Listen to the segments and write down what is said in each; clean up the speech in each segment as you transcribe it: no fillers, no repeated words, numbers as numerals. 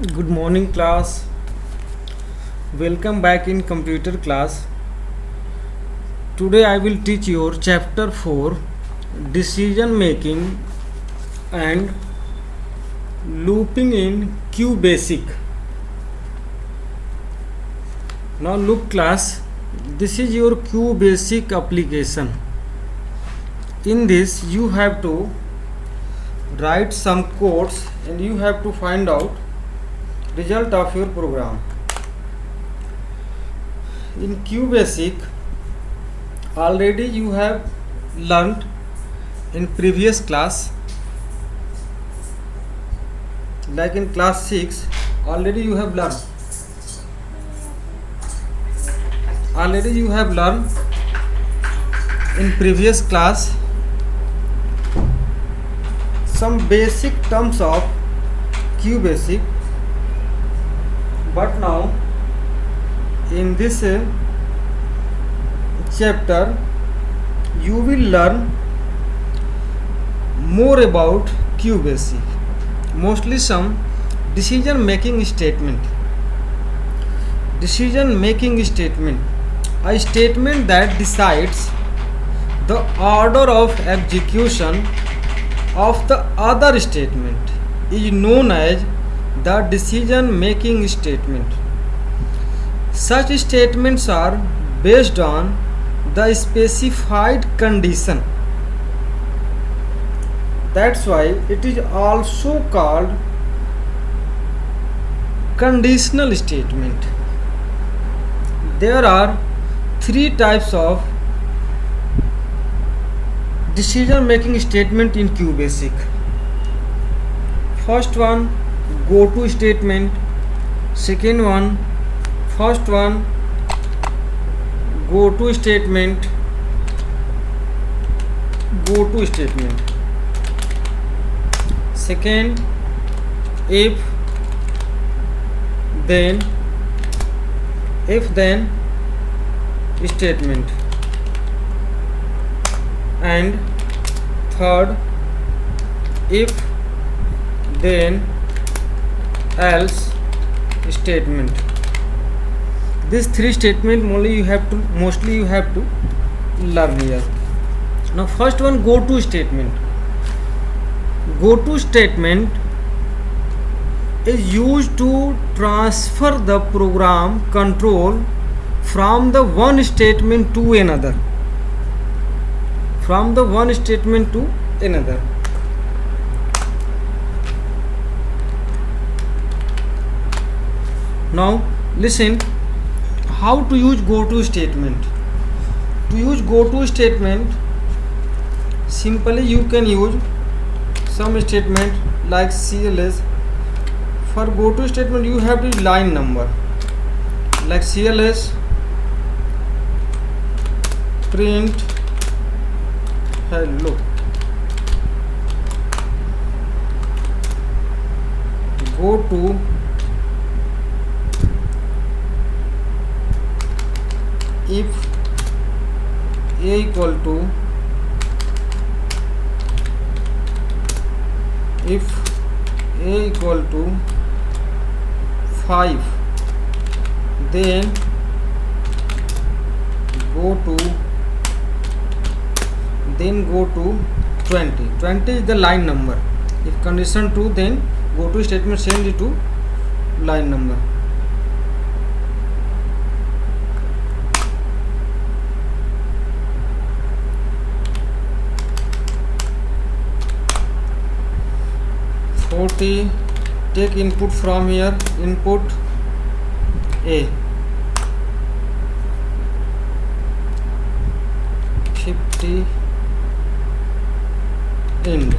Good morning, class. Welcome back in computer class. Today I will teach you chapter 4, decision making and looping in QBasic. Now look class, this is your QBasic application. In this you have to write some codes and you have to find out result of your program. In QBasic already you have learned in previous class, like in class 6 already you have learned in previous class some basic terms of QBasic, but now in this chapter you will learn more about QBasic, mostly some decision making statement, a statement that decides the order of execution of the other statement is known as the decision making statement. Such statements are based on the specified condition. That's why it is also called conditional statement. There are three types of decision making statement in QBasic. First one, go to statement. Second one, first one, go to statement. Second, if then statement. And third, if then else statement. These three statements mostly you have to learn here. Now first one, go to statement. Go to statement is used to transfer the program control from the one statement to another. Now listen how to use go to statement. To use go to statement, simply you can use some statement like CLS. For go to statement you have to use line number, like CLS print hello. Go to if a equal to 5, then go to 20. 20 is the line number. If condition true, then go to statement change it to line number. Take input from here, input A. 50 end.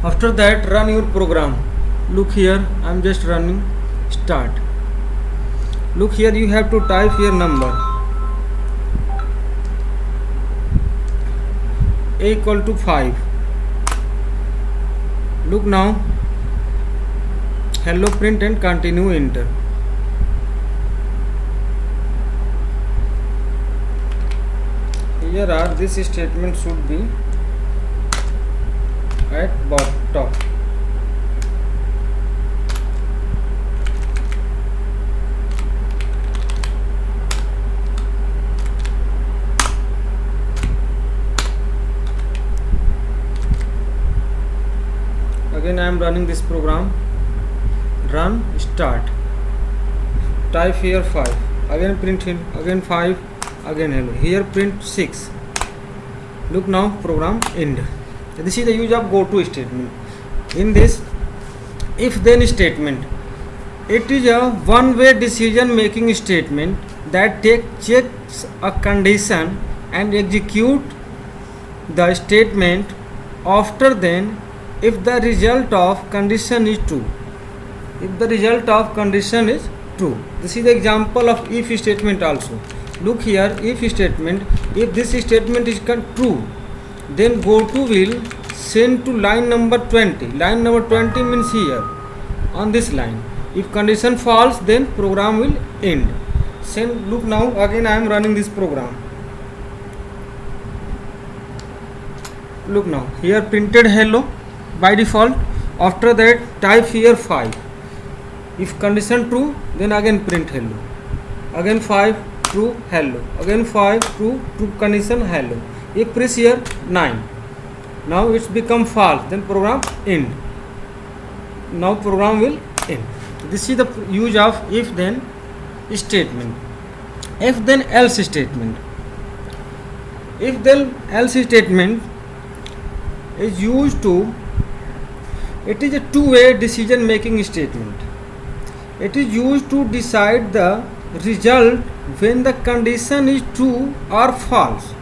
After that run your program. Look here, I am just running start. Look here, you have to type here number A equal to 5. Look now, hello print and continue enter. Here are this statement should be at top. again I am running this program. Run, start, type here 5, again print in, again 5, again hello, here print 6. Look now, program end. This is the use of go to statement. In this if then statement, it is a one way decision making statement that checks a condition and execute the statement after then if the result of condition is true. If the result of condition is true. This is the example of if statement also. Look here, if statement, if this statement is true, then go to will send to line number 20. Line number 20 means here on this line. If condition false, then program will end. Send. Look now, again I am running this program. Look now, here printed hello by default. After that type here 5. If condition true, then again print hello. Again 5, true, hello. Again 5, true, true condition, hello. If press here 9. Now it's become false, then program end. Now program will end. This is the use of if then statement. If then else statement. If then else statement is used to, it is a two-way decision making statement. It is used to decide the result when the condition is true or false.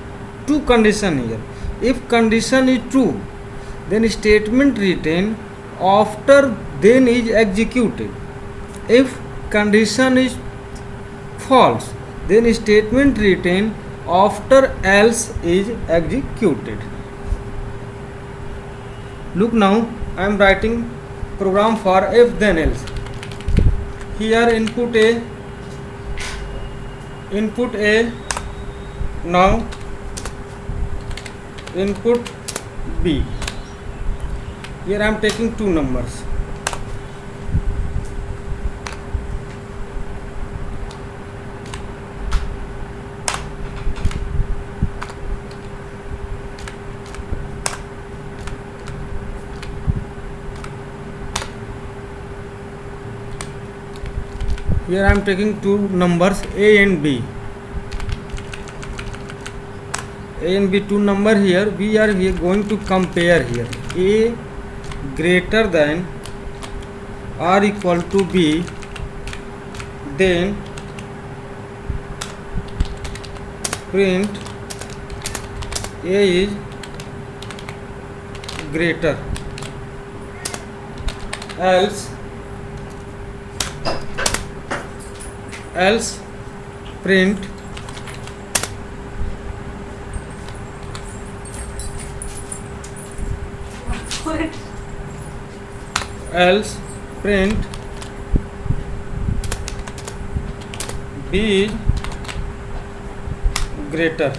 Two condition here. If condition is true, then statement written after then is executed. If condition is false, then statement written after else is executed. Look now, I am writing program for if then else. Here input A, now input B. Here I am taking two numbers. Here I am taking two numbers A and B. A and B two number here. We are here going to compare here. A greater than or equal to B, then print A is greater, else print B is greater.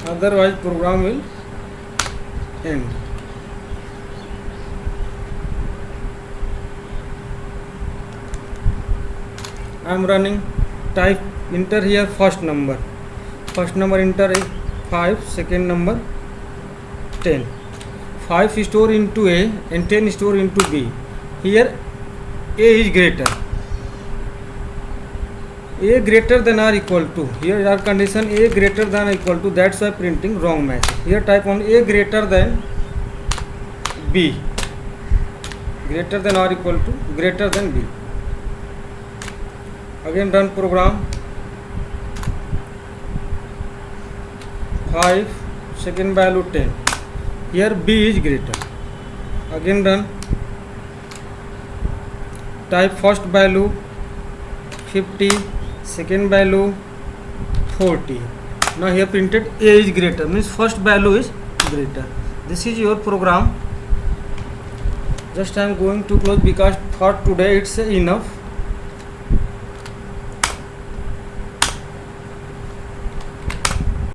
Otherwise program will end. I am running, type enter here first number enter is 5, second number 10. 5 store into A and 10 store into B. Here A is greater. A greater than or equal to. Here our condition A greater than or equal to. That's why printing wrong match. Here type on A greater than B. Greater than or equal to greater than B. Again run program. 5, second value 10. Here B is greater. Again run. Type first value 50, second value 40. Now here printed A is greater, means first value is greater. This is your program. Just I am going to close because for today it's enough.